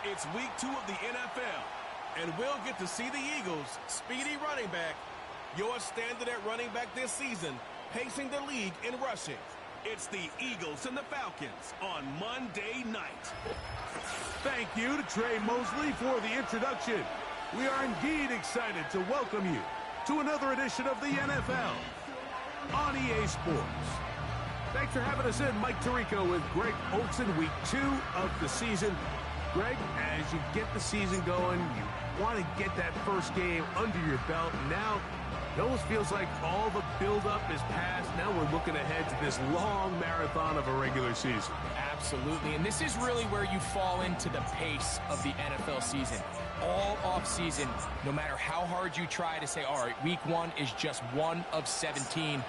It's week 2 of the NFL, and we'll get to see the Eagles' speedy running back, your standard at running back this season, pacing the league in rushing. It's the Eagles and the Falcons on Monday night. Thank you to Trey Mosley for the introduction. We are indeed excited to welcome you to another edition of the NFL on EA Sports. Thanks for having us in. Mike Tirico with Greg Olsen, week 2 of the season. Greg, as you get the season going, you want to get that first game under your belt. Now, it almost feels like all the buildup is past. Now we're looking ahead to this long marathon of a regular season. Absolutely, and this is really where you fall into the pace of the NFL season. All off-season, no matter how hard you try to say, all right, week 1 is just 1 of 17.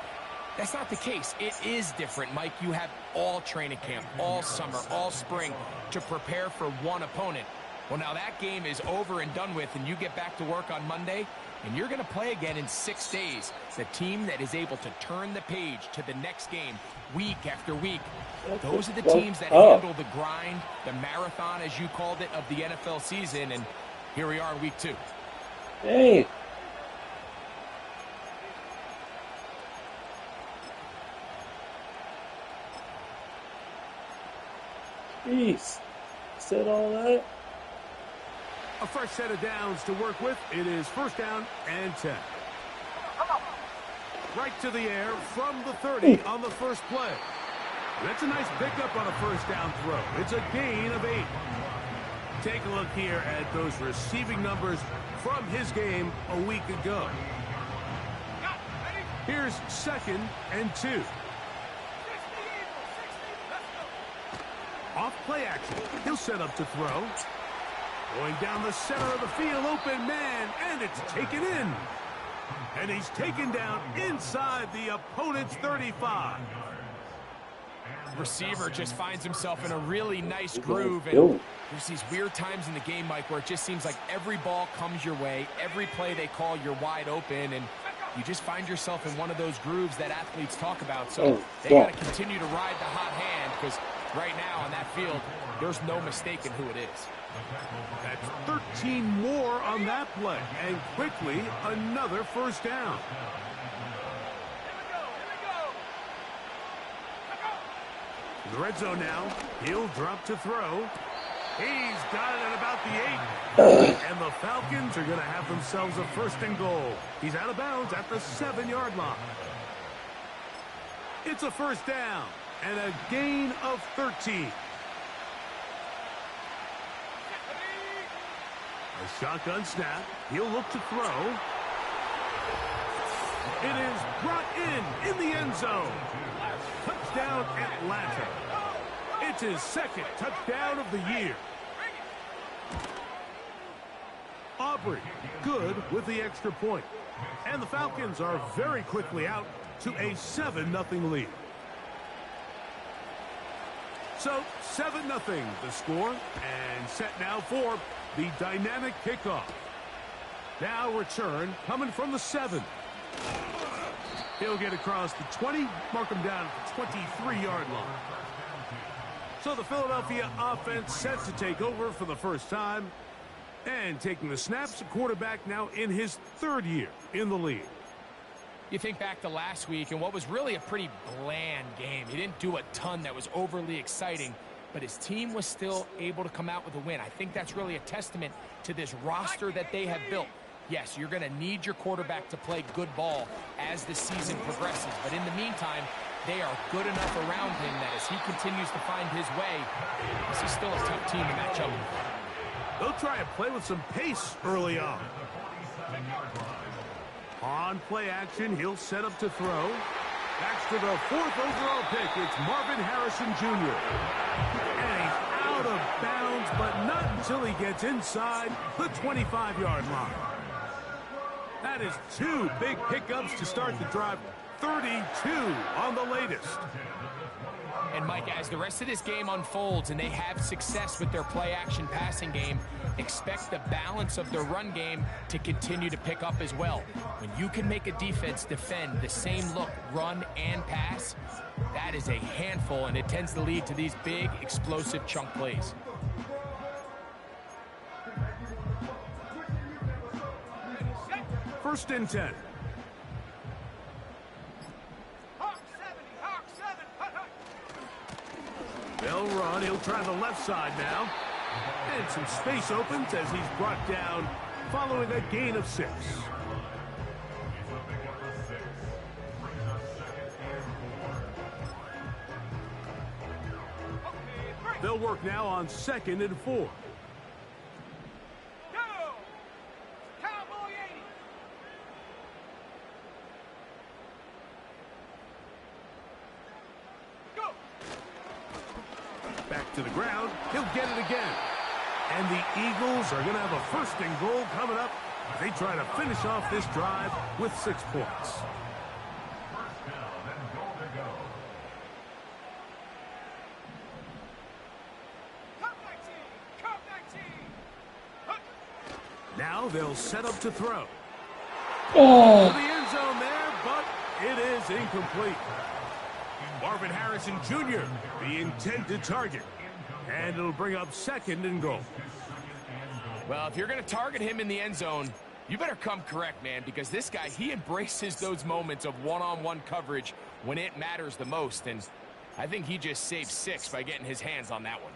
That's not the case. It is different, Mike. You have all training camp, all summer, all spring to prepare for one opponent. Well, now that game is over and done with, and you get back to work on Monday, and you're going to play again in 6 days. The team that is able to turn the page to the next game week after week. Those are the teams that handle the grind, the marathon, as you called it, of the NFL season. And here we are in week 2. Hey. Jeez. Said all that? A fresh set of downs to work with. It is first down and 10. Right to the air from the 30 on the first play. That's a nice pickup on a first down throw. It's a gain of 8. Take a look here at those receiving numbers from his game a week ago. Here's 2nd and 2. Off play action. He'll set up to throw. Going down the center of the field, open man, and it's taken in. And he's taken down inside the opponent's 35. Receiver just finds himself in a really nice groove, and there's these weird times in the game, Mike, where it just seems like every ball comes your way, every play they call, you're wide open, and you just find yourself in one of those grooves that athletes talk about. So they got to continue to ride the hot hand, because right now on that field, there's no mistaking who it is. That's 13 more on that play, and quickly another first down. The red zone now. He'll drop to throw. He's got it at about the 8. And the Falcons are going to have themselves a 1st and goal. He's out of bounds at the 7-yard line. It's a first down and a gain of 13. A shotgun snap. He'll look to throw. It is brought in the end zone. Touchdown, Atlanta. It's his 2nd touchdown of the year. Aubrey, good with the extra point. And the Falcons are very quickly out to a 7-0 lead. So, 7-0 the score, and set now for the dynamic kickoff. Now return coming from the 7. He'll get across the 20, mark him down at the 23-yard line. So the Philadelphia offense set to take over for the first time. And taking the snaps, a quarterback now in his 3rd year in the league. You think back to last week and what was really a pretty bland game. He didn't do a ton that was overly exciting, but his team was still able to come out with a win. I think that's really a testament to this roster that they have built. Yes, you're going to need your quarterback to play good ball as the season progresses. But in the meantime, they are good enough around him that as he continues to find his way, this is still a tough team to match up with. They'll try and play with some pace early on. On play action, he'll set up to throw. Backs to the 4th overall pick. It's Marvin Harrison Jr. And he's out of bounds, but not until he gets inside the 25-yard line. That is 2 big pickups to start the drive. 32 on the latest. And, Mike, as the rest of this game unfolds and they have success with their play-action passing game, expect the balance of their run game to continue to pick up as well. When you can make a defense defend the same look, run and pass, that is a handful, and it tends to lead to these big, explosive chunk plays. First and 10. They'll run. He'll try the left side now. And some space opens as he's brought down following a gain of 6. They'll work now on 2nd and 4. To the ground, he'll get it again. And the Eagles are going to have a 1st and goal coming up. They try to finish off this drive with 6 points. Now they'll set up to throw. To the end zone there, but it is incomplete. Marvin Harrison Jr., the intended target. And it'll bring up 2nd and goal. Well, if you're going to target him in the end zone, you better come correct, man, because this guy, he embraces those moments of one-on-one coverage when it matters the most. And I think he just saved 6 by getting his hands on that one.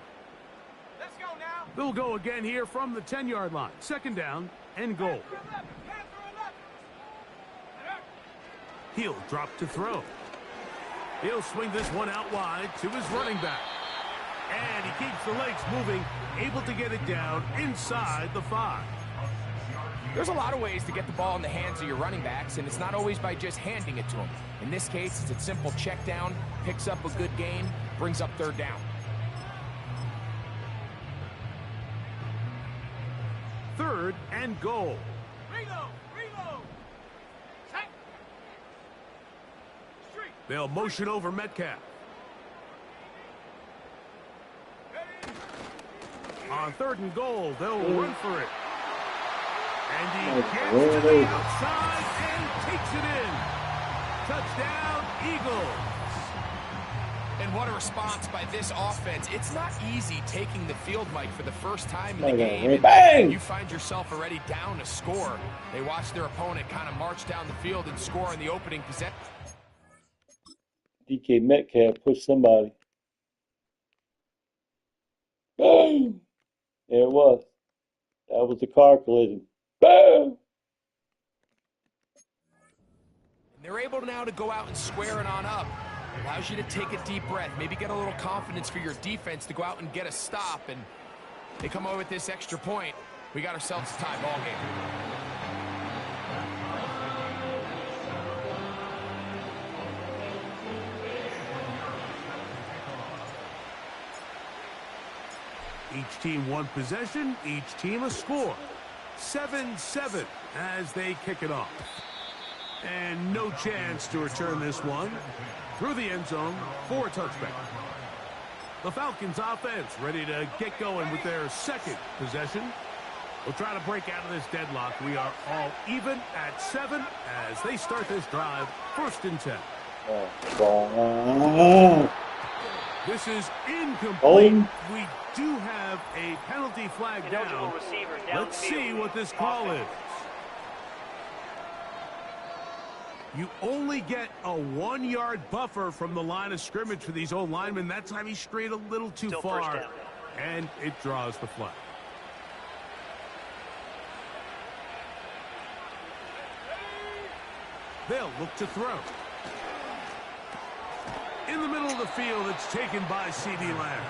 Let's go now. They'll go again here from the 10-yard line. 2nd down and goal. He'll drop to throw. He'll swing this one out wide to his running back. And he keeps the legs moving, able to get it down inside the 5. There's a lot of ways to get the ball in the hands of your running backs, and it's not always by just handing it to them. In this case, it's a simple check down, picks up a good gain, brings up third down. Third and goal. Reload. Set. Street. They'll motion over Metcalf. On third and goal, they'll run for it. And he gets to the outside and takes it in. Touchdown, Eagles. And what a response by this offense. It's not easy taking the field, Mike, for the first time in the game. Bang! You find yourself already down a score. They watch their opponent kind of march down the field and score in the opening possession. DK Metcalf pushed somebody. Boom! There it was. That was the car collision. Boom! They're able now to go out and square it on up. Allows you to take a deep breath, maybe get a little confidence for your defense to go out and get a stop, and they come away with this extra point. We got ourselves a tie ball game. Each team one possession, each team a score. 7-7 as they kick it off. And no chance to return this one through the end zone for a touchback. The Falcons offense ready to get going with their second possession. We'll try to break out of this deadlock. We are all even at 7 as they start this drive, 1st and 10. This is incomplete. We do have a penalty flag down. Let's see what this call is. You only get a 1-yard buffer from the line of scrimmage for these old linemen. That time he strayed a little too far, and it draws the flag. They'll look to throw. In the middle of the field, it's taken by C.D. Lamb.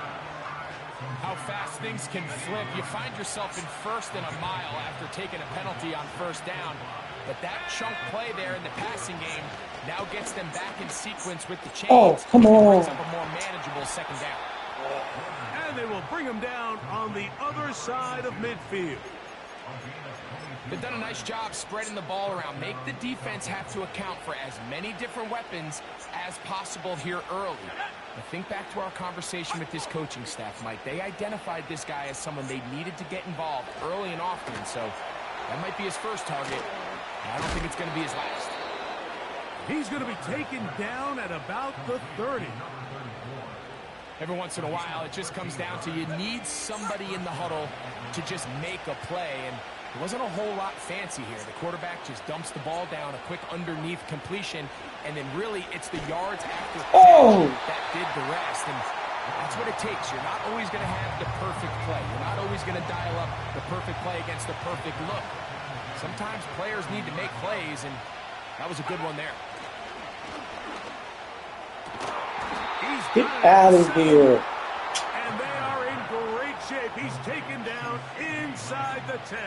How fast things can flip. You find yourself in 1st and a mile after taking a penalty on 1st down. But that chunk play there in the passing game now gets them back in sequence with the chains. Oh, come on. Brings up a more manageable 2nd down. And they will bring him down on the other side of midfield. They've done a nice job spreading the ball around. Make the defense have to account for as many different weapons as possible here early. But think back to our conversation with this coaching staff, Mike. They identified this guy as someone they needed to get involved early and often. So that might be his first target. I don't think it's going to be his last. He's going to be taken down at about the 30. Every once in a while, it just comes down to you need somebody in the huddle to just make a play. And it wasn't a whole lot fancy here. The quarterback just dumps the ball down, a quick underneath completion, and then really it's the yards after that did the rest. And that's what it takes. You're not always going to have the perfect play. You're not always going to dial up the perfect play against the perfect look. Sometimes players need to make plays, and that was a good one there. Get out of here. And they are in great shape. He's taken down inside the 10.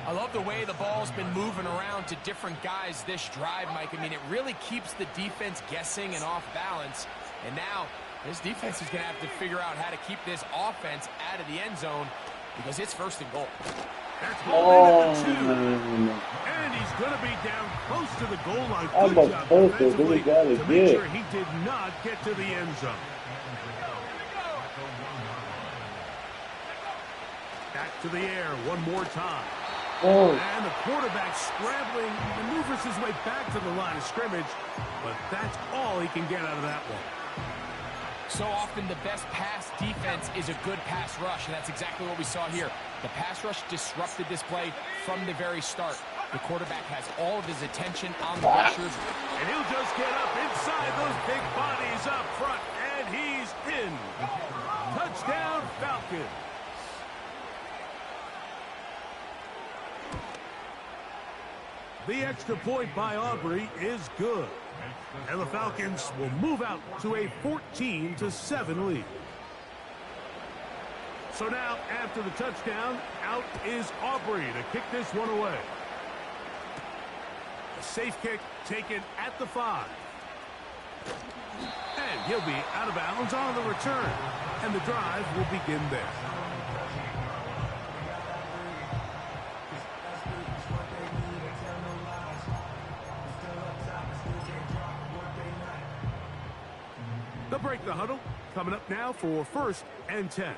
I love the way the ball's been moving around to different guys this drive, Mike. I mean, it really keeps the defense guessing and off balance. And now this defense is going to have to figure out how to keep this offense out of the end zone because it's 1st and goal. That's ball number 2. And he's going to be down close to the goal line. Good job defensively to make sure he did not get to the end zone. Back to the air one more time. And the quarterback scrambling, maneuvers his way back to the line of scrimmage, but that's all he can get out of that one. So often the best pass defense is a good pass rush, and that's exactly what we saw here. The pass rush disrupted this play from the very start. The quarterback has all of his attention on the rushers. And he'll just get up inside those big bodies up front, and he's in. Touchdown, Falcons. The extra point by Aubrey is good. And the Falcons will move out to a 14-7 lead. So now, after the touchdown, out is Aubrey to kick this one away. A safe kick taken at the 5. And he'll be out of bounds on the return. And the drive will begin there. They'll break the huddle. Coming up now for 1st and 10.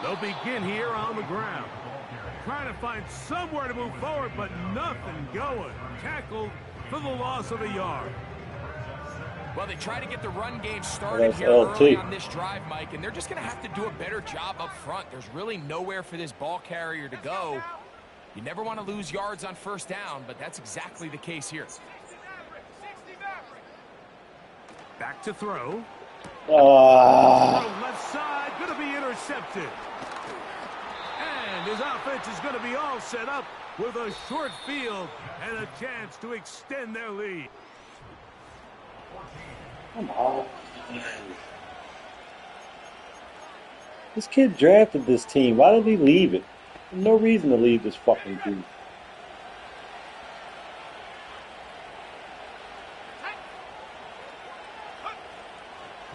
They'll begin here on the ground. Trying to find somewhere to move forward, but nothing going. Tackled for the loss of a yard. Well, they try to get the run game started here early on this drive, Mike, and they're just going to have to do a better job up front. There's really nowhere for this ball carrier to go. You never want to lose yards on 1st down, but that's exactly the case here. Back to throw. Left side, going to be intercepted. And his offense is going to be all set up with a short field and a chance to extend their lead. Come on. This kid drafted this team. Why did he leave it? There's no reason to leave this fucking team.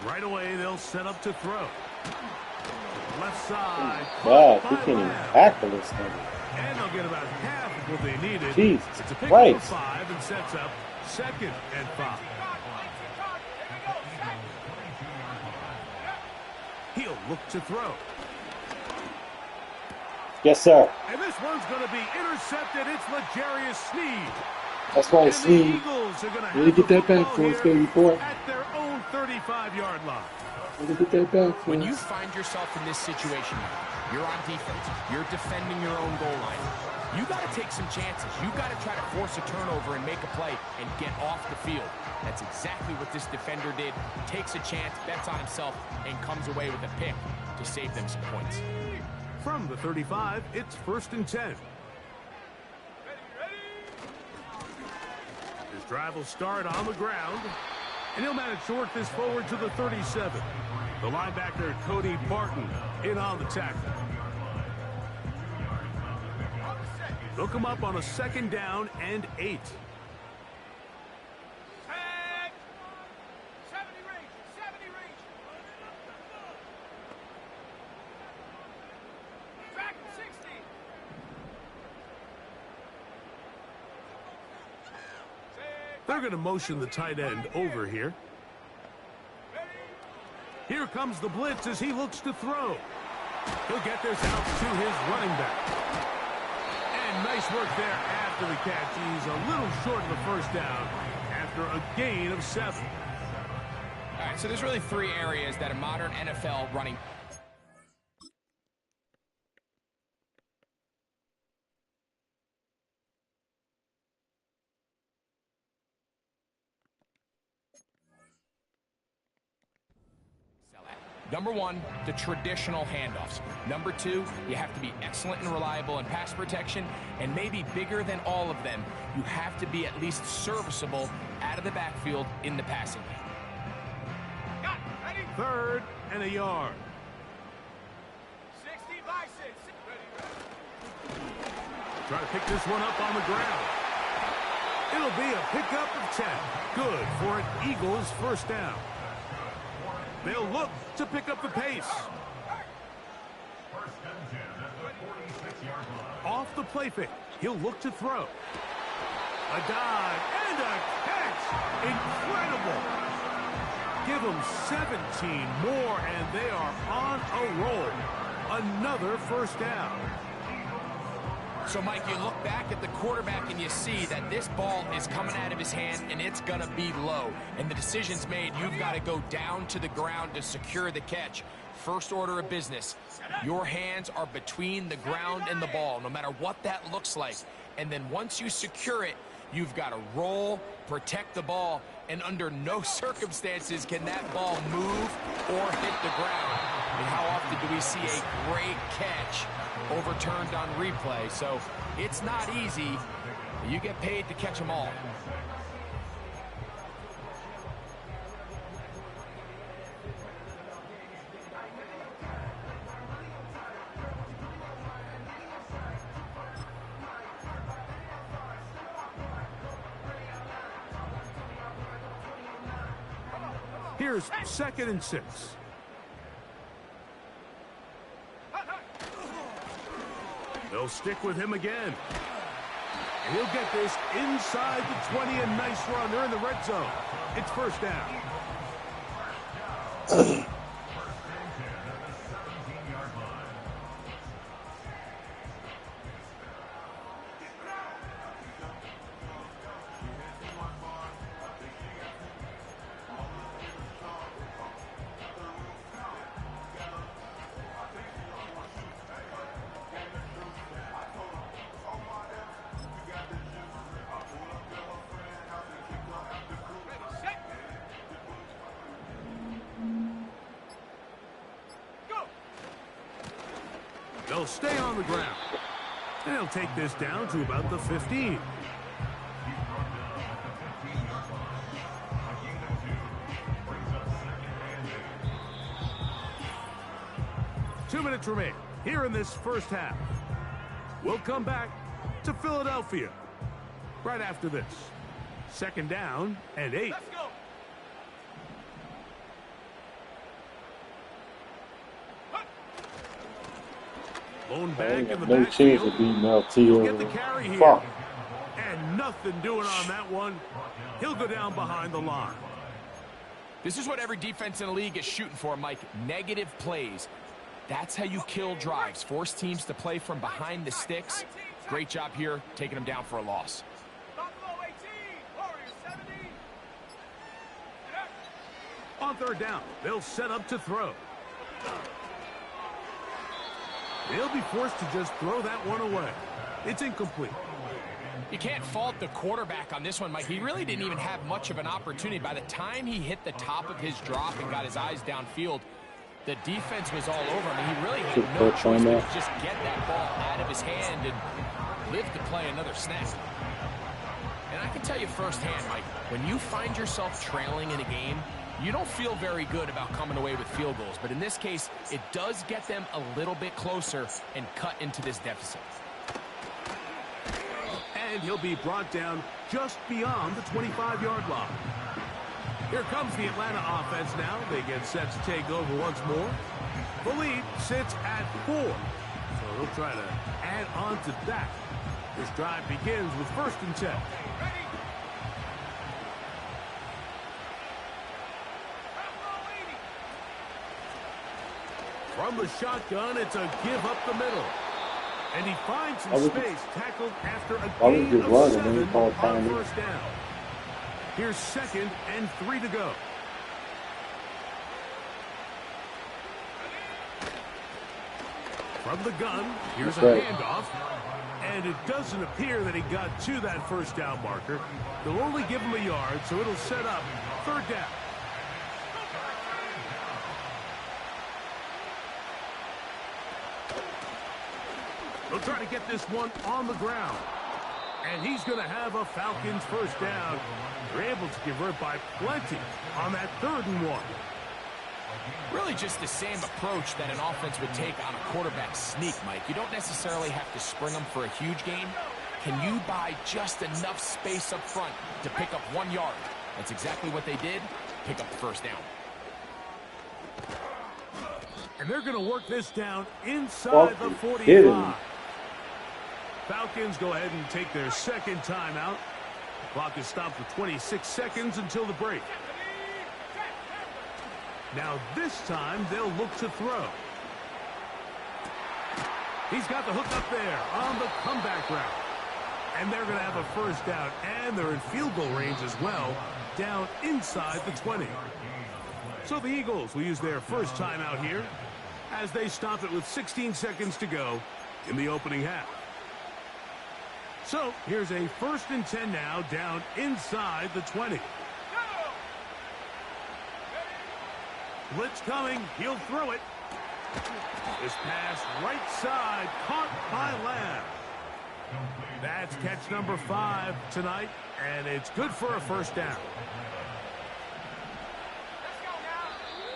Right away, they'll set up to throw. Left side. God, he can't even tackle this thing. And they'll get about half of what they needed. Jesus it's a pick Christ. of 5 and sets up 2nd and 5. He'll look to throw. Yes, sir. And this one's going to be intercepted. It's L'Jarius Sneed. That's why it's Sneed. Eagles are going to Really get that back for us, baby boy. At their own 35-yard line. Really get that back for When us. you find yourself in this situation, you're on defense, you're defending your own goal line, you got to take some chances. You got to try to force a turnover and make a play and get off the field. That's exactly what this defender did. Takes a chance, bets on himself, and comes away with a pick to save them some points. From the 35, it's 1st and 10. His drive will start on the ground, and he'll manage to work this forward to the 37. The linebacker, Cody Barton, in on the tackle. They'll come up on a 2nd down and 8. They're going to motion the tight end over here. Here comes the blitz as he looks to throw. He'll get this out to his running back. And nice work there after the catch. He's a little short of the 1st down after a gain of 7. All right, so there's really 3 areas that a modern NFL running Number 1, the traditional handoffs. Number 2, you have to be excellent and reliable in pass protection, and maybe bigger than all of them, you have to be at least serviceable out of the backfield in the passing game. 3rd and a yard. 60 by 6. Try to pick this one up on the ground. It'll be a pickup of 10. Good for an Eagles 1st down. They'll look to pick up the pace. Off the play fake, he'll look to throw. A dive and a catch. Incredible. Give them 17 more, and they are on a roll. Another 1st down. So, Mike, you look back at the quarterback and you see that this ball is coming out of his hand and it's going to be low. And the decision's made. You've got to go down to the ground to secure the catch. First order of business. Your hands are between the ground and the ball, no matter what that looks like. And then once you secure it, you've got to roll, protect the ball, and under no circumstances can that ball move or hit the ground. And how often do we see a great catch overturned on replay? So it's not easy. You get paid to catch them all. Here's 2nd and 6. They'll stick with him again. And he'll get this inside the 20. A nice run. They're in the red zone. It's 1st down. They'll stay on the ground. And they'll take this down to about the 15. Two minutes remain here in this 1st half. We'll come back to Philadelphia right after this. 2nd down and 8. Let's go. Lone back in the No chance of backfield. beating LT He'll get over the there. carry here. Fuck. And nothing doing on that one. He'll go down behind the line. This is what every defense in the league is shooting for, Mike. Negative plays. That's how you kill drives. Force teams to play from behind the sticks. Great job here, taking them down for a loss. Buffalo 18, Warriors 17. On 3rd down, they'll set up to throw. They'll be forced to just throw that one away. It's incomplete. You can't fault the quarterback on this one, Mike. He really didn't even have much of an opportunity. By the time he hit the top of his drop and got his eyes downfield, the defense was all over him. He really had no choice but to just get that ball out of his hand and live to play another snap. And I can tell you firsthand, Mike, when you find yourself trailing in a game, you don't feel very good about coming away with field goals. But in this case, it does get them a little bit closer and cut into this deficit. And he'll be brought down just beyond the 25-yard line. Here comes the Atlanta offense now. They get set to take over once more. The lead sits at 4. So they'll try to add on to that. This drive begins with 1st and 10. From the shotgun, it's a give up the middle. And he finds some space, tackled after a gain of 7 on 1st down. Here's 2nd and 3 to go. From the gun, here's a handoff. And it doesn't appear that he got to that 1st down marker. They'll only give him a yard, so it'll set up 3rd down. They'll try to get this one on the ground. And he's going to have a Falcons 1st down. They're able to convert by plenty on that 3rd and 1. Really just the same approach that an offense would take on a quarterback sneak, Mike. You don't necessarily have to spring them for a huge gain. Can you buy just enough space up front to pick up 1 yard? That's exactly what they did. Pick up the 1st down. And they're going to work this down inside the 45. Falcons go ahead and take their 2nd timeout. The clock is stopped for 26 seconds until the break. Now this time they'll look to throw. He's got the hook up there on the comeback route. And they're going to have a 1st down, and they're in field goal range as well, down inside the 20. So the Eagles will use their 1st timeout here as they stop it with 16 seconds to go in the opening half. So here's a 1st and 10 now, down inside the 20. Blitz coming. He'll throw it. This pass right side caught by Lamb. That's catch number 5 tonight, and it's good for a first down.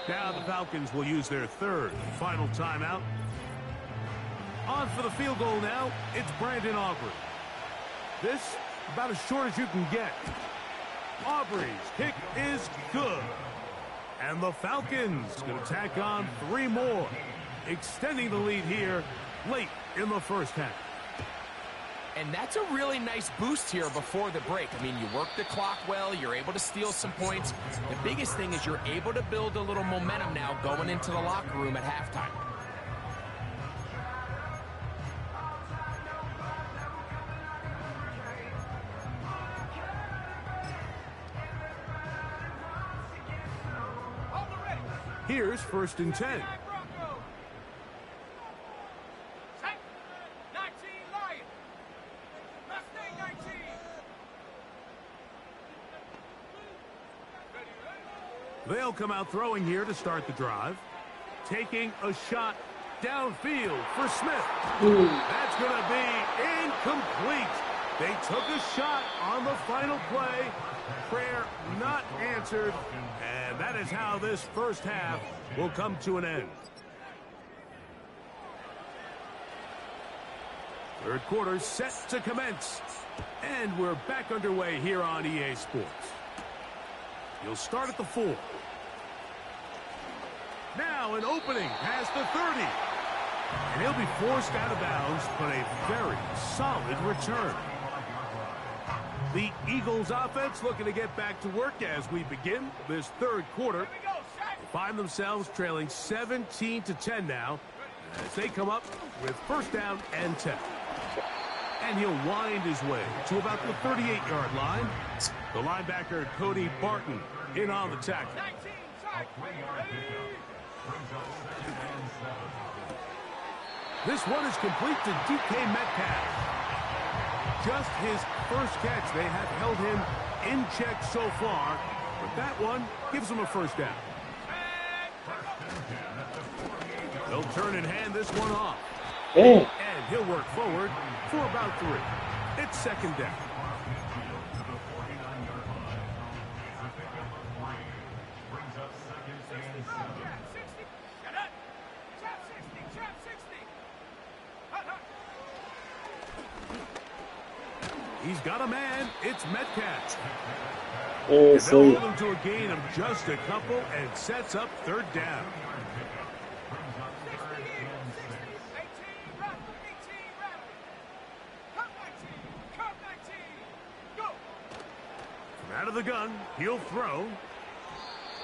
Now the Falcons will use their third final timeout. On for the field goal now, it's Brandon Aubrey. This about as short as you can get. Aubrey's kick is good. And the Falcons going to tack on 3 more, extending the lead here late in the first half. And that's a really nice boost here before the break. I mean, you work the clock well, you're able to steal some points. The biggest thing is you're able to build a little momentum now going into the locker room at halftime. Here's 1st and 10. They'll come out throwing here to start the drive. Taking a shot downfield for Smith. That's going to be incomplete. They took a shot on the final play. Prayer not answered. And that is how this first half will come to an end. Third quarter set to commence. And we're back underway here on EA Sports. You'll start at the 4. Now an opening past the 30. And he'll be forced out of bounds, but a very solid return. The Eagles offense looking to get back to work as we begin this third quarter. They find themselves trailing 17-10 now as they come up with first down and 10. And he'll wind his way to about the 38-yard line. The linebacker, Cody Barton, in on the tackle. This one is complete to DK Metcalf. Just his first catch. They have held him in check so far, but that one gives him a first down. They'll turn and hand this one off. And he'll work forward for about 3. It's second down. He's got a man. It's Metcalf. And they'll hold him to a gain of just a couple and sets up third down. From out of the gun, he'll throw.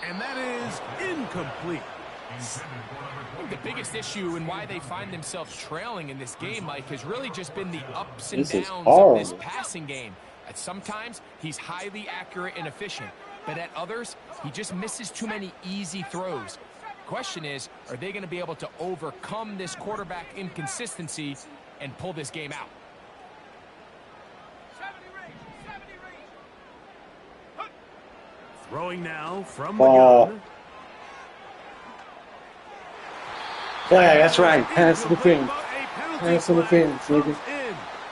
And that is incomplete. I think the biggest issue and why they find themselves trailing in this game, Mike, has really just been the ups and downs of this passing game. At sometimes, he's highly accurate and efficient, but at others, he just misses too many easy throws. Question is, are they going to be able to overcome this quarterback inconsistency and pull this game out? Throwing now from the gun. Yeah, that's right. Pass to the fence. Pass to the fence, nigga.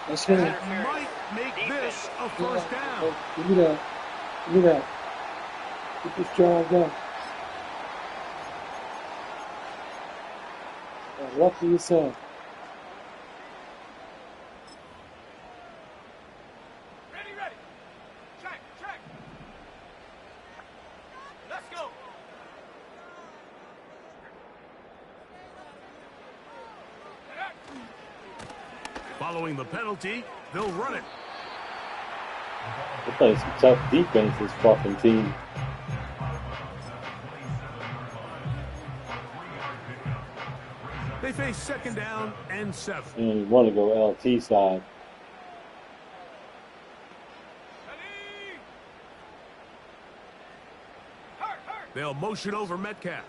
That's right. Might make this a first down. Give me that. Give me that. Get this job done. Luck to yourself. Ready. Check. Let's go. Following the penalty, they'll run it. They're playing some tough defense, this fucking team. They face second down and 7. And you want to go LT side. They'll motion over Metcalf.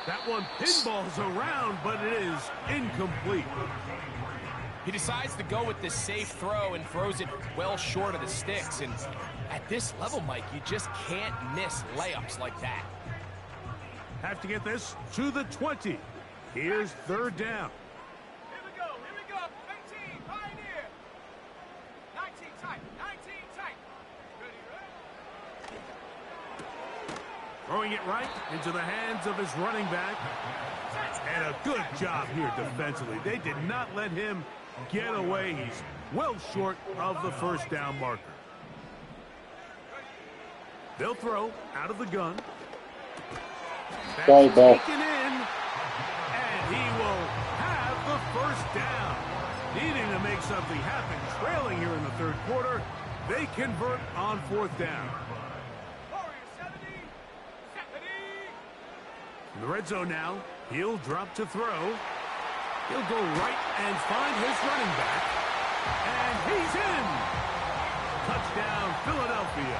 That one pinballs around, but it is incomplete. He decides to go with this safe throw and throws it well short of the sticks. And at this level, Mike, you just can't miss layups like that. Have to get this to the 20. Here's third down. Here we go. 19, Pioneer. 19 tight. Ready. Throwing it right into the hands of his running back. And a good job here defensively. They did not let him get away. He's well short of the first down marker. They'll throw out of the gun. Sorry, bro. Taken in. And he will have the first down. Needing to make something happen. Trailing here in the third quarter. They convert on fourth down. Warriors 70. In the red zone now. He'll drop to throw. He'll go right and find his running back. And he's in. Touchdown, Philadelphia.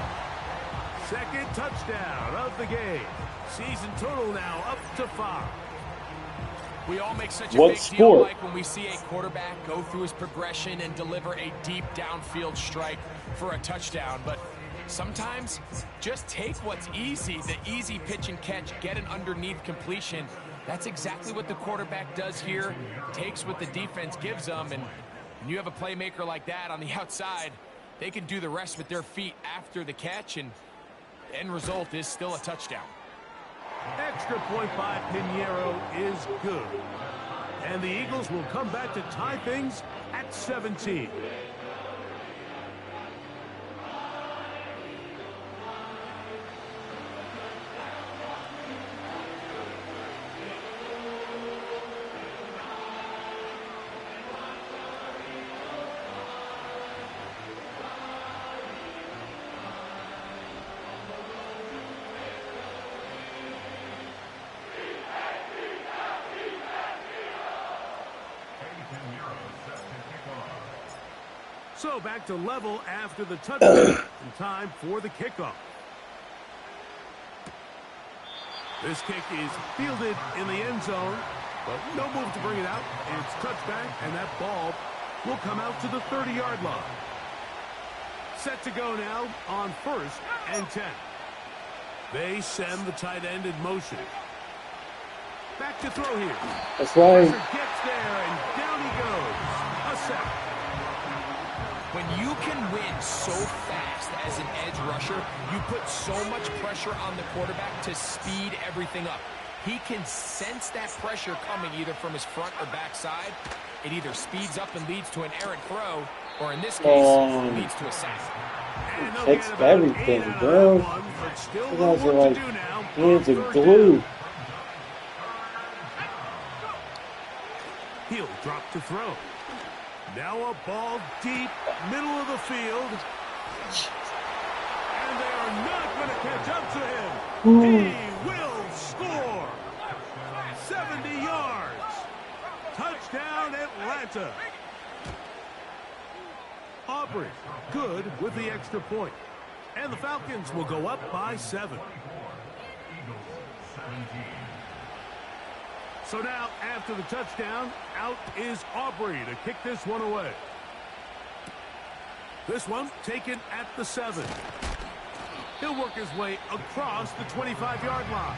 Second touchdown of the game. Season total now up to 5. We all make such a What big sport? deal, Mike, when we see a quarterback go through his progression and deliver a deep downfield strike for a touchdown. But sometimes just take what's easy, the easy pitch and catch, get an underneath completion. That's exactly what the quarterback does here. Takes what the defense gives them, and when you have a playmaker like that on the outside, they can do the rest with their feet after the catch, and the end result is still a touchdown. Extra point by Pinheiro is good. And the Eagles will come back to tie things at 17. So back to level after the touchdown. And time for the kickoff. This kick is fielded in the end zone, but no move to bring it out. It's touchback, and that ball will come out to the 30-yard line. Set to go now on 1st and 10. They send the tight end in motion. Back to throw here. That's right. Gets there, and down he goes. A sack. When you can win so fast as an edge rusher, you put so much pressure on the quarterback to speed everything up. He can sense that pressure coming either from his front or back side. It either speeds up and leads to an errant throw, or in this case, leads to a sack. Takes everything, bro. You guys are like hands of glue. He'll drop to throw. Now a ball deep, middle of the field. And they are not going to catch up to him. He will score. 70 yards. Touchdown, Atlanta. Aubrey, good with the extra point. And the Falcons will go up by 7. So now, after the touchdown, out is Aubrey to kick this one away. This one taken at the 7. He'll work his way across the 25-yard line.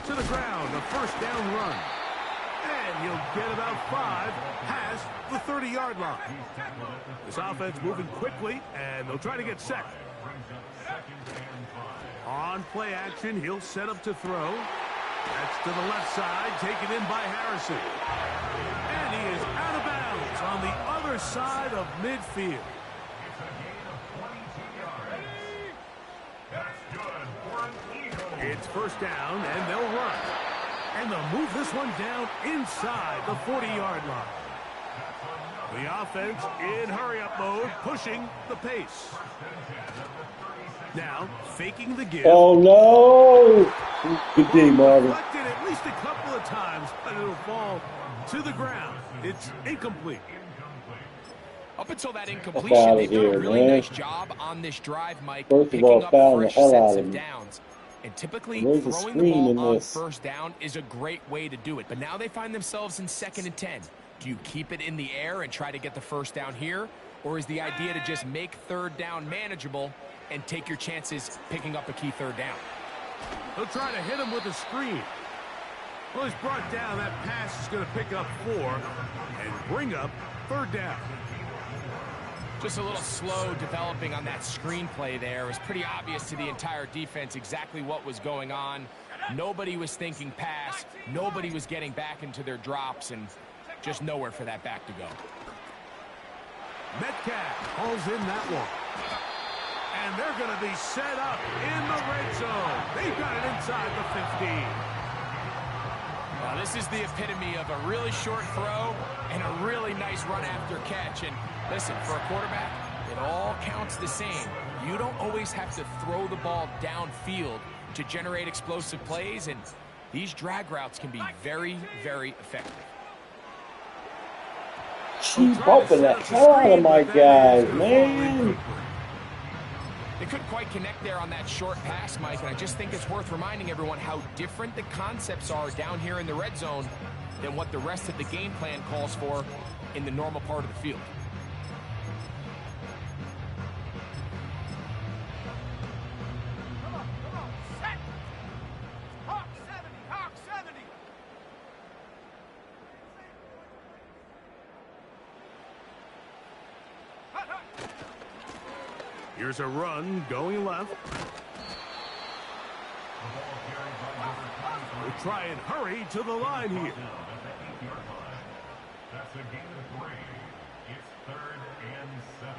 To the ground, a first down run. And he'll get about 5 past the 30-yard line. This offense moving quickly, and they'll try to get set. On play action, he'll set up to throw. That's to the left side, taken in by Harrison. And he is out of bounds on the other side of midfield. It's first down, and they'll run. And they'll move this one down inside the 40-yard line. The offense in hurry-up mode, pushing the pace. Now, faking the give. Oh, no. Good D, Marvin. Deflected at least a couple of times, but it'll fall to the ground. It's incomplete. Up until that Fuck incompletion, outta they've done a here, really man. nice job on this drive, Mike, First of picking all, up fouling the fresh hell sets out of of me. downs. And typically, Where's the throwing the screen ball in on this? first down is a great way to do it. But now they find themselves in 2nd and 10. Do you keep it in the air and try to get the first down here? Or is the idea to just make 3rd down manageable and take your chances picking up a key 3rd down? They'll try to hit him with a screen. Well, he's brought down. That pass is going to pick up 4 and bring up 3rd down. Just a little slow developing on that screenplay there. It was pretty obvious to the entire defense exactly what was going on. Nobody was thinking pass. Nobody was getting back into their drops, and just nowhere for that back to go. Metcalf hauls in that one. And they're going to be set up in the red zone. They've got it inside the 15. Now, this is the epitome of a really short throw and a really nice run after catch. And listen, for a quarterback, it all counts the same. You don't always have to throw the ball downfield to generate explosive plays, and these drag routes can be very, very effective. Keep bumping the hell out of my guys, man. They couldn't quite connect there on that short pass, Mike, and I just think it's worth reminding everyone how different the concepts are down here in the red zone than what the rest of the game plan calls for in the normal part of the field. Come on, set. Hawk 70, Hawk 70. Hut, hut. Here's a run going left. We'll try and hurry to the line here. That's a gain of 3. It's 3rd and 7.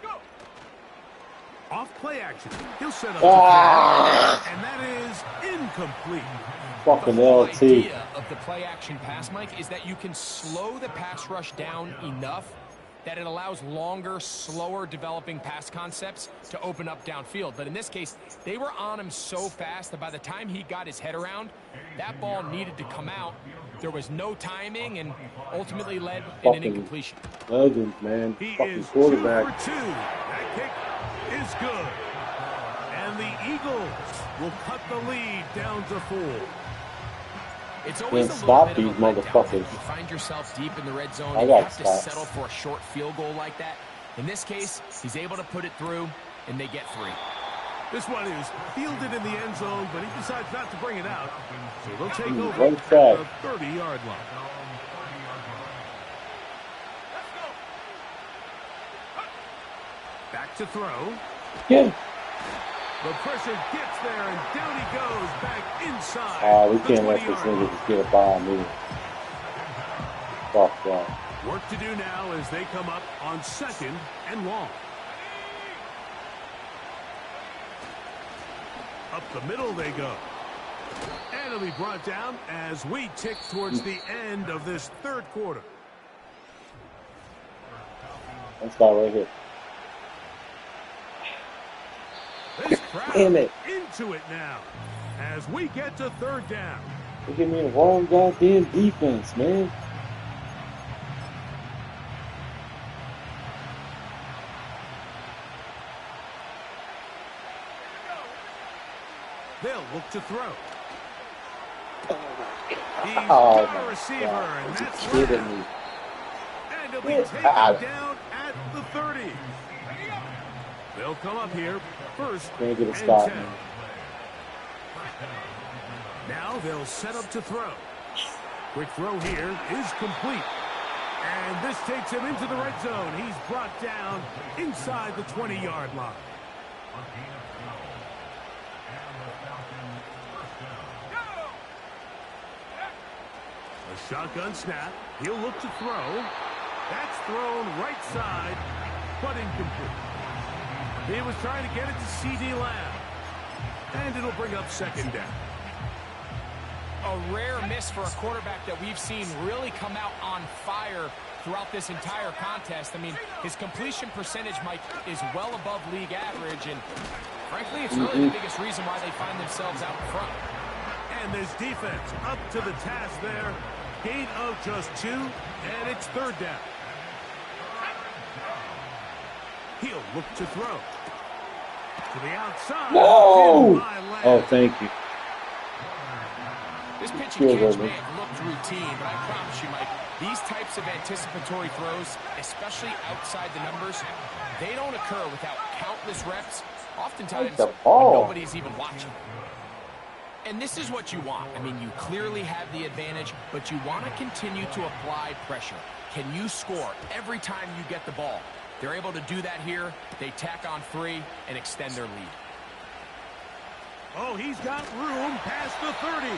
Go. Off play action. He'll set up and that is incomplete. Fucking The whole LT. idea of the play action pass, Mike, is that you can slow the pass rush down enough that it allows longer, slower developing pass concepts to open up downfield. But in this case, they were on him so fast that by the time he got his head around, that ball needed to come out. There was no timing and ultimately led in an incompletion. Legends, man. He Fucking is 2 quarterback. for 2. That kick is good. And the Eagles will cut the lead down to 4. It's always Can't a little stop bit of these a letdown. motherfuckers. You find yourself deep in the red zone I and you got have to stops. settle for a short field goal like that. In this case, he's able to put it through, and they get 3. This one is fielded in the end zone, but he decides not to bring it out. So they'll take over one at sack. the 30-yard line. Let's go. Back to throw. Yeah. The pressure gets there, and down he goes back inside. We the can't let this 20-yard nigga just get a by me. Fuck that. Work to do now as they come up on 2nd and long. Up the middle they go. And it'll be brought down as we tick towards the end of this 3rd quarter. That's guy right here. This crowd Damn it. into it now as we get to 3rd down. They give me the wrong goddamn defense, man. They'll look to throw. He's Oh, got a my receiver, God. and You're that's kidding right. me. And he'll be Get taken out. down at the 30. They'll come up here first Can't get a and stop, 10. man. Now they'll set up to throw. Quick throw here is complete. And this takes him into the red zone. He's brought down inside the 20-yard line. A shotgun snap. He'll look to throw. That's thrown right side, but incomplete. He was trying to get it to C.D. Lamb. And it'll bring up 2nd down. A rare miss for a quarterback that we've seen really come out on fire throughout this entire contest. I mean, his completion percentage, Mike, is well above league average, and frankly, it's really the biggest reason why they find themselves out in front. And this defense up to the task there. Gain of just 2, and it's third down. He'll look to throw. To the outside. No! Oh, thank you. This pitching catch may have looked routine, but I promise you, Mike, these types of anticipatory throws, especially outside the numbers, they don't occur without countless reps, oftentimes the when ball. nobody's even watching. And this is what you want. I mean, you clearly have the advantage, but you want to continue to apply pressure. Can you score every time you get the ball? They're able to do that here. They tack on 3 and extend their lead. Oh, he's got room past the 30.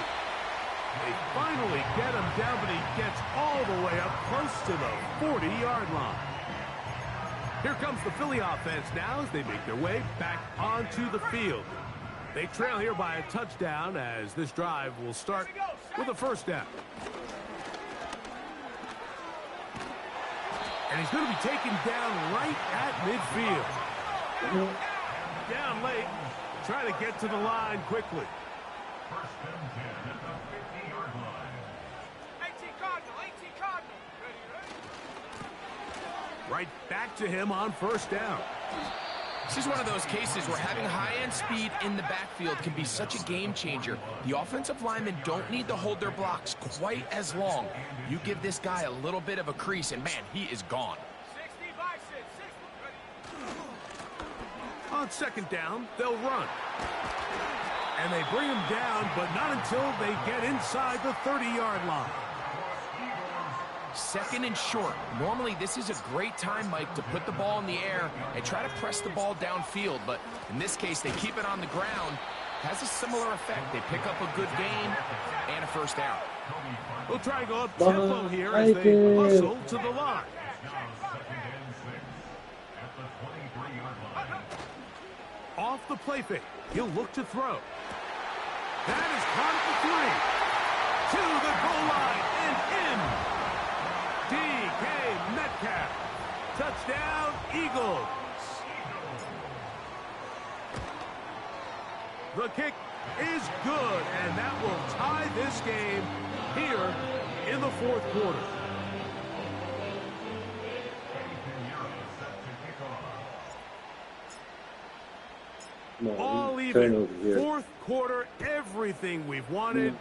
They finally get him down, but he gets all the way up close to the 40-yard line. Here comes the Philly offense now as they make their way back onto the field. They trail here by a touchdown as this drive will start with a first down. And he's going to be taken down right at midfield. Down late, trying to get to the line quickly. First and 10 at the 50-yard line. 18 Cardinal, 18 Cardinal. Ready? Right back to him on first down. This is one of those cases where having high-end speed in the backfield can be such a game changer. The offensive linemen don't need to hold their blocks quite as long. You give this guy a little bit of a crease, and man, he is gone. 60 by 6. 60. Ready? On second down, they'll run. And they bring him down, but not until they get inside the 30-yard line. Second and short. Normally, this is a great time, Mike, to put the ball in the air and try to press the ball downfield. But in this case, they keep it on the ground. Has a similar effect. They pick up a good gain and a first down. We'll try and go up tempo here as they hustle to the line. Off the play fake. He'll look to throw. That is caught at the 3. To the goal line and in. DK Metcalf. Touchdown, Eagles. The kick is good, and that will tie this game here in the fourth quarter. All even, fourth quarter, everything we've wanted.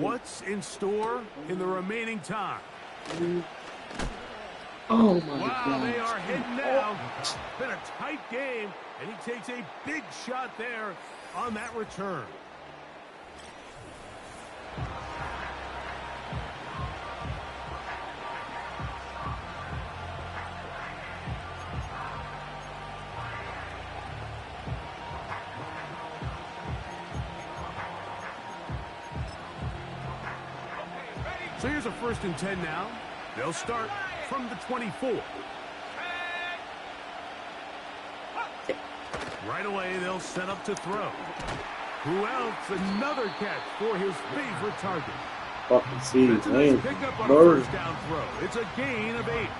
What's in store in the remaining time? Oh my wow, God. They are heading now. Been a tight game, and he takes a big shot there on that return. So here's a 1st and 10 now. They'll start from the 24. Right away, they'll set up to throw. Who else? Another catch for his favorite target. Fucking see, Nice pick up on a first down throw. It's a gain of 8.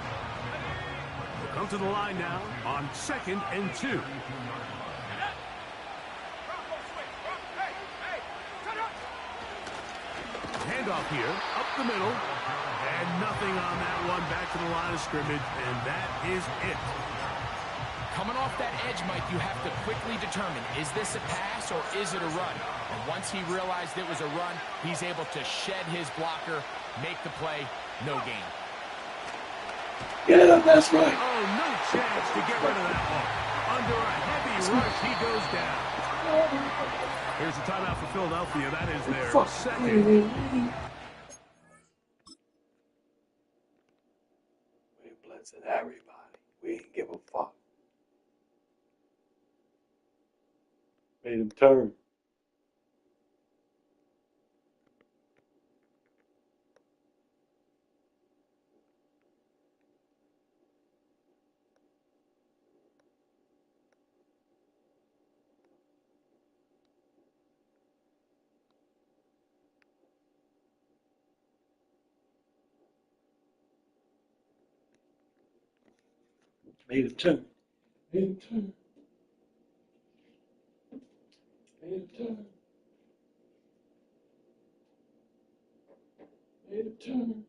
They'll come to the line now on 2nd and 2. Handoff here, up the middle, and nothing on that one. Back to the line of scrimmage, and that is it. Coming off that edge, Mike, you have to quickly determine, is this a pass or is it a run? And once he realized it was a run, he's able to shed his blocker, make the play, no gain. Get it up, that's right. Oh, no chance to get rid of that one. Under a heavy rush, he goes down. Here's a timeout for Philadelphia. That is their second. We blitzing everybody. We ain't give a fuck. Made him turn. Made a turn. Made a turn. Made a turn. Made a turn.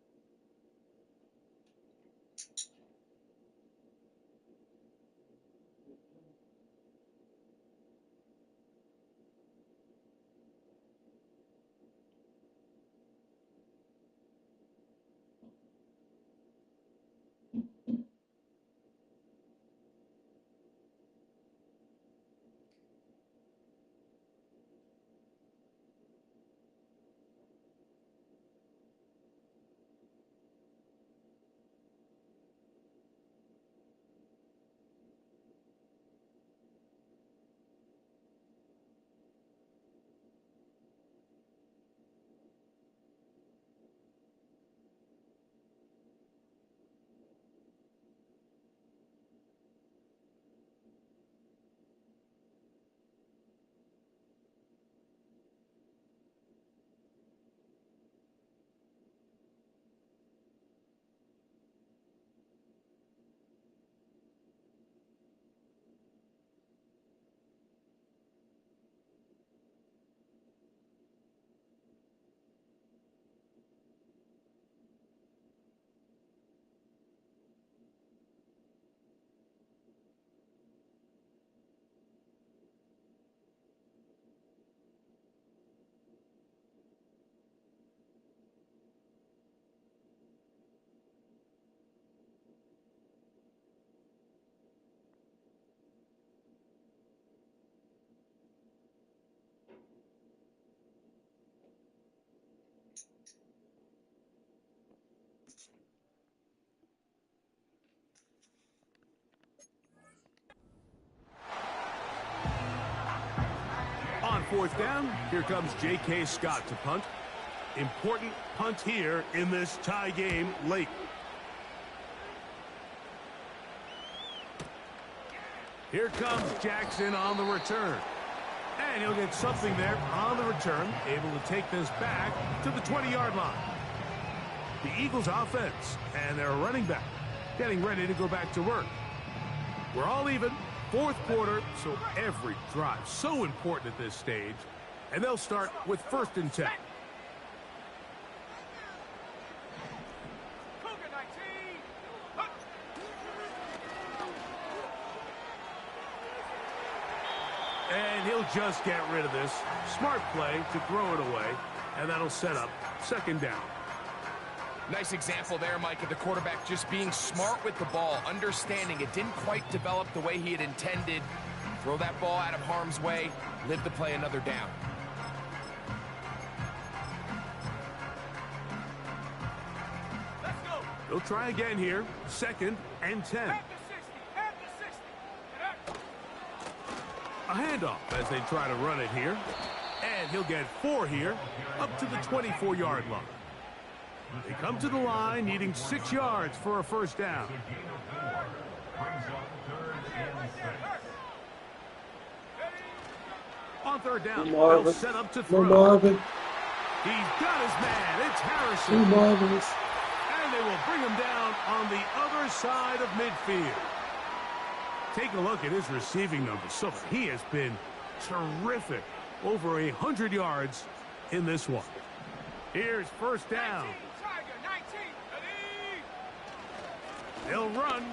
On fourth down, here comes J.K. Scott to punt. Important punt here in this tie game late. Here comes Jackson on the return. And he'll get something there on the return, able to take this back to the 20-yard line. The Eagles offense and their running back getting ready to go back to work. We're all even. Fourth quarter, so every drive so important at this stage. And they'll start with 1st and 10. Cougar 19. And he'll just get rid of this. Smart play to throw it away. And that'll set up 2nd down. Nice example there, Mike, of the quarterback just being smart with the ball, understanding it didn't quite develop the way he had intended. Throw that ball out of harm's way, live to play another down. Let's go. They'll try again here. 2nd and 10. At the 60. At the 60. A handoff as they try to run it here. And he'll get 4 here, up to the 24-yard line. They come to the line, needing 6 yards for a 1st down. On 3rd down, they'll set up to throw. Marvin. He's got his man. It's Harrison. Marvelous. And they will bring him down on the other side of midfield. Take a look at his receiving numbers. So he has been terrific. Over 100 yards in this one. Here's 1st down. 19, Tiger, 19. They'll run.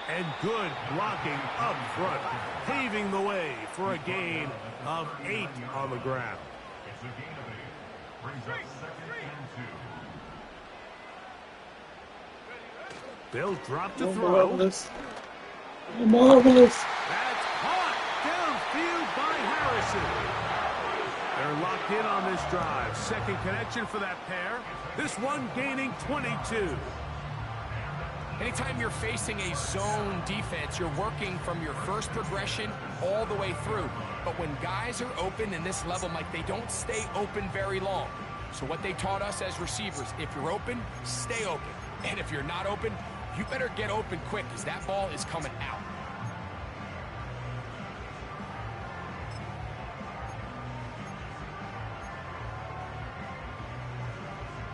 And good blocking up front, paving the way for a gain of 8 on the ground. It's a gain of 8. Brings up 2nd and 2. They'll drop to throw. Marvelous. Marvelous. That's caught downfield by Harrison. They're locked in on this drive. 2nd connection for that pair. This one gaining 22. Anytime you're facing a zone defense, you're working from your first progression all the way through. But when guys are open in this level, Mike, they don't stay open very long. So what they taught us as receivers, if you're open, stay open. And if you're not open, you better get open quick because that ball is coming out.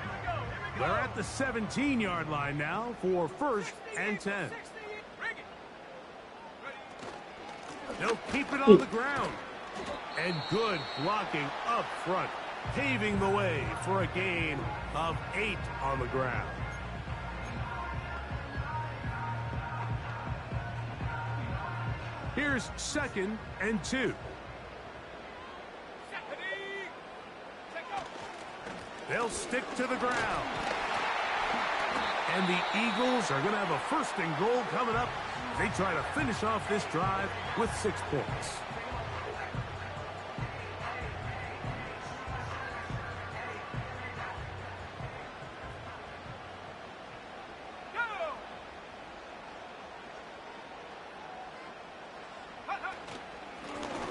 Here we go. Here we They're at the 17-yard line now for 1st and 10. They'll keep it on the ground. And good blocking up front, paving the way for a gain of 8 on the ground. Here's 2nd and 2. They'll stick to the ground. And the Eagles are going to have a 1st and goal coming up. They try to finish off this drive with 6 points.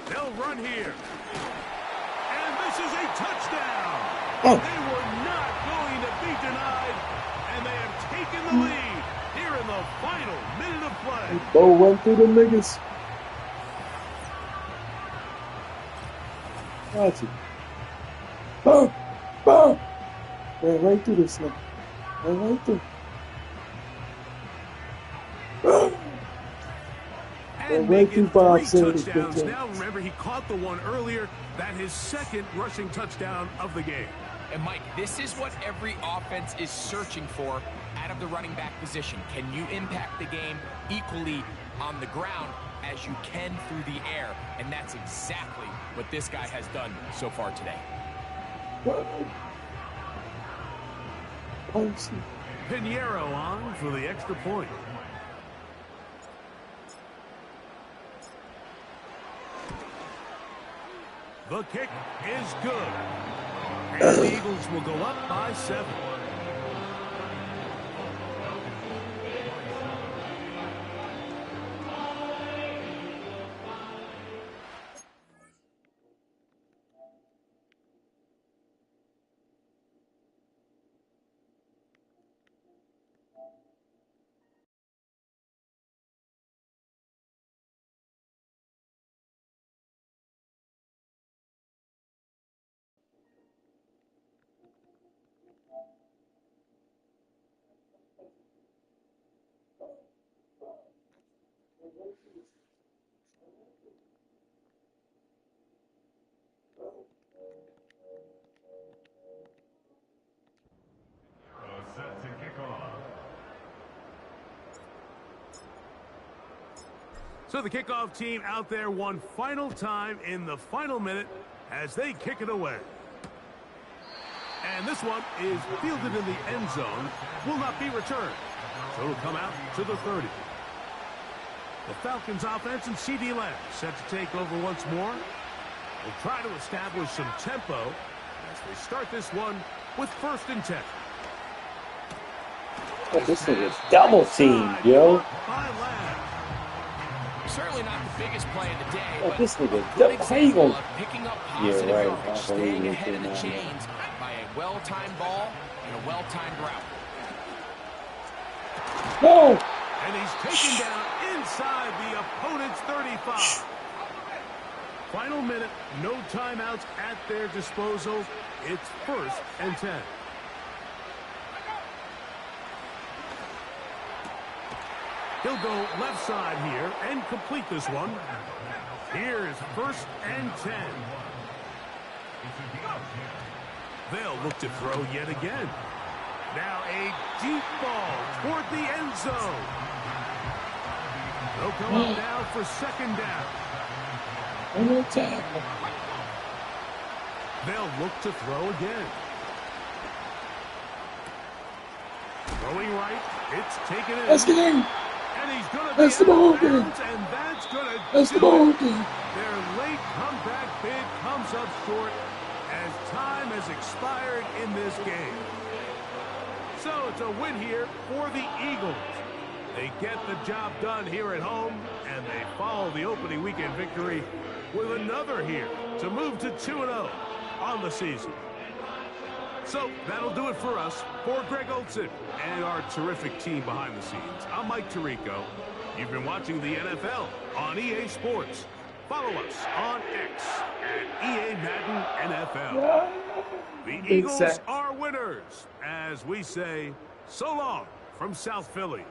They'll run here. And this is a touchdown. Oh. They were not going to be denied, and they have taken the lead here in the final minute of play. Bo run through them niggas. Watch it. Bo! Bo! Ran right through this nigga. Ran right through. Bo! And making 3 touchdowns. Now remember, he caught the one earlier. That his 2nd rushing touchdown of the game. And Mike, this is what every offense is searching for out of the running back position. Can you impact the game equally on the ground as you can through the air? And that's exactly what this guy has done so far today. Pinheiro on for the extra point. The kick is good. And the Eagles will go up by 7. Set to kick off. So the kickoff team out there one final time in the final minute as they kick it away. And this one is fielded in the end zone, will not be returned. So it'll come out to the 30. The Falcons offense and CD Lamb set to take over once more. They'll try to establish some tempo as they start this one with 1st and 10. Oh, this thing is double teamed, yo. Certainly not the biggest play of the day, Oh, but this nigga a good double. How you example gonna? of picking up Yeah, positive right. yardage, I staying believe ahead of the it, chains by a well-timed ball and a well-timed route. No! And he's taken down inside the opponent's 35. Final minute, no timeouts at their disposal. It's 1st and 10. He'll go left side here and complete this one. Here's 1st and 10. They'll look to throw yet again. Now a deep ball toward the end zone. They'll come up now for 2nd down. One more time. They'll look to throw again. Throwing right, it's taken in. Let's get in. And he's going to That's be the ball out of game. bounds, and that's going to That's do the ball it. game. Their late comeback bid comes up short as time has expired in this game. So it's a win here for the Eagles. They get the job done here at home, and they follow the opening weekend victory with another here to move to 2-0 on the season. So that'll do it for us. For Greg Olsen and our terrific team behind the scenes, I'm Mike Tirico. You've been watching the NFL on EA Sports. Follow us on X at EA Madden NFL. The Big Eagles sack. are winners, as we say, so long from South Philly.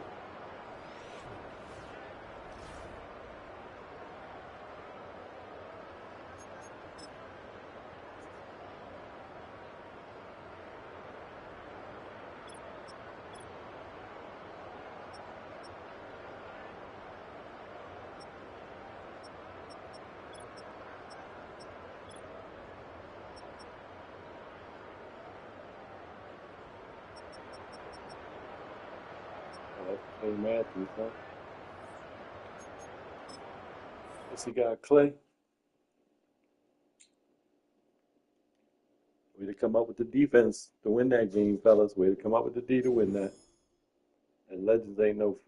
Clay Matthews, huh? Guess he got Clay. Way to come up with the defense to win that game, fellas. Way to come up with the D to win that. And Legends ain't no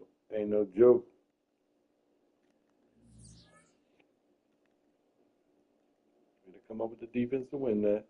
joke. Way to come up with the defense to win that.